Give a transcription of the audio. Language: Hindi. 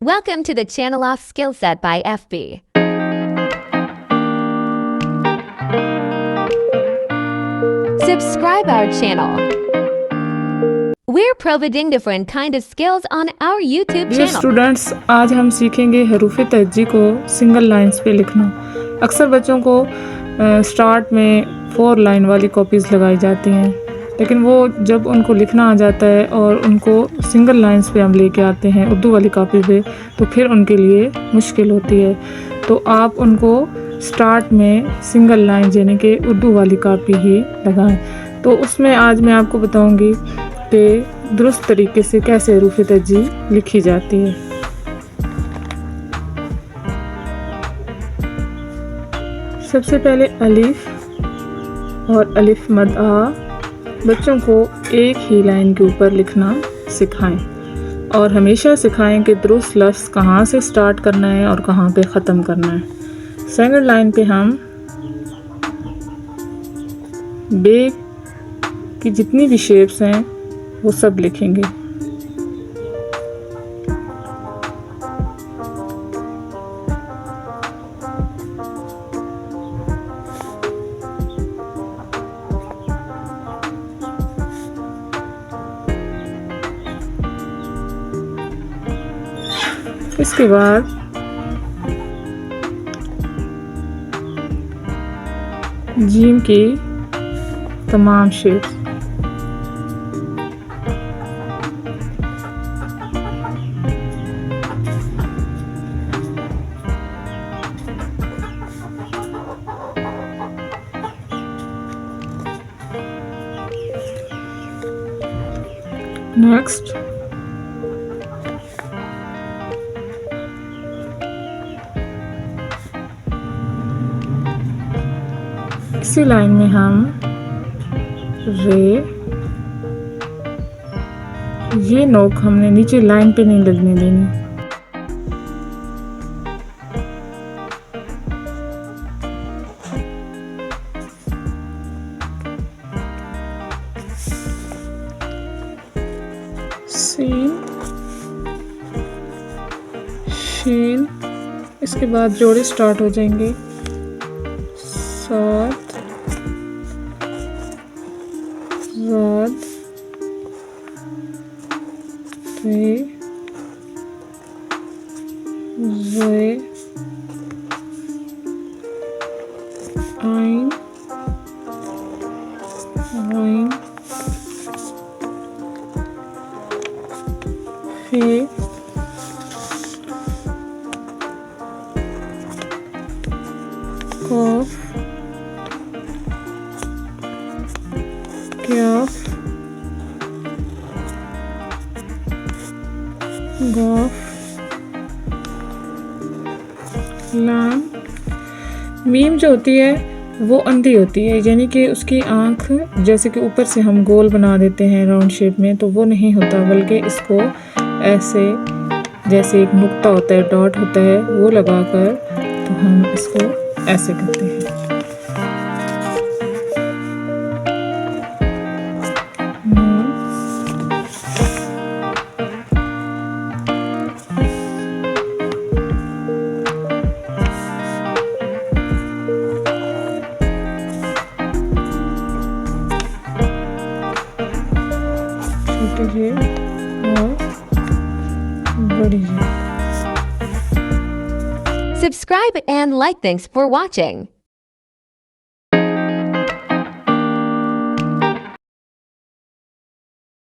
Welcome to the channel of Skillset by FB. Subscribe our channel. We're providing different kind of skills on our YouTube dear channel. Students, आज हम सीखेंगे हरूफ तहज्जी को सिंगल लाइंस पे लिखना। अक्सर बच्चों को स्टार्ट में 4 लाइन वाली कॉपीज़ लगाई जाती हैं, लेकिन वो जब उनको लिखना आ जाता है और उनको सिंगल लाइंस पे हम लेके आते हैं उर्दू वाली कॉपी पे, तो फिर उनके लिए मुश्किल होती है। तो आप उनको स्टार्ट में सिंगल लाइन यानी कि उर्दू वाली कॉपी ही लगाएं। तो उसमें आज मैं आपको बताऊंगी कि दुरुस्त तरीके से कैसे हरूफ तहज्जी लिखी जाती है। सबसे पहले अलिफ और अलिफ मद आ बच्चों को एक ही लाइन के ऊपर लिखना सिखाएं और हमेशा सिखाएं कि दुरुस्त लफ्ज़ कहाँ से स्टार्ट करना है और कहाँ पे ख़त्म करना है। सेकंड लाइन पे हम बे की जितनी भी शेप्स हैं वो सब लिखेंगे। इसके बाद जीम की तमाम शेप्स। नेक्स्ट इसी लाइन में हम रे, ये नोक हमने नीचे लाइन पे नहीं लगने देनी। सीन, शीन, इसके बाद जोड़े स्टार्ट हो जाएंगे। सात, रात, रे, ज़े, आइन, आइन, फे, कॉफ, क्याफ, गॉफ, लाम। मीम जो होती है वो अंधी होती है, यानी कि उसकी आँख जैसे कि ऊपर से हम गोल बना देते हैं राउंड शेप में, तो वो नहीं होता, बल्कि इसको ऐसे जैसे एक नुक्ता होता है, डॉट होता है, वो लगाकर तो हम इसको ऐसे करते हैं। छोटी जेब और बड़ी जेब। Subscribe and like. Thanks for watching.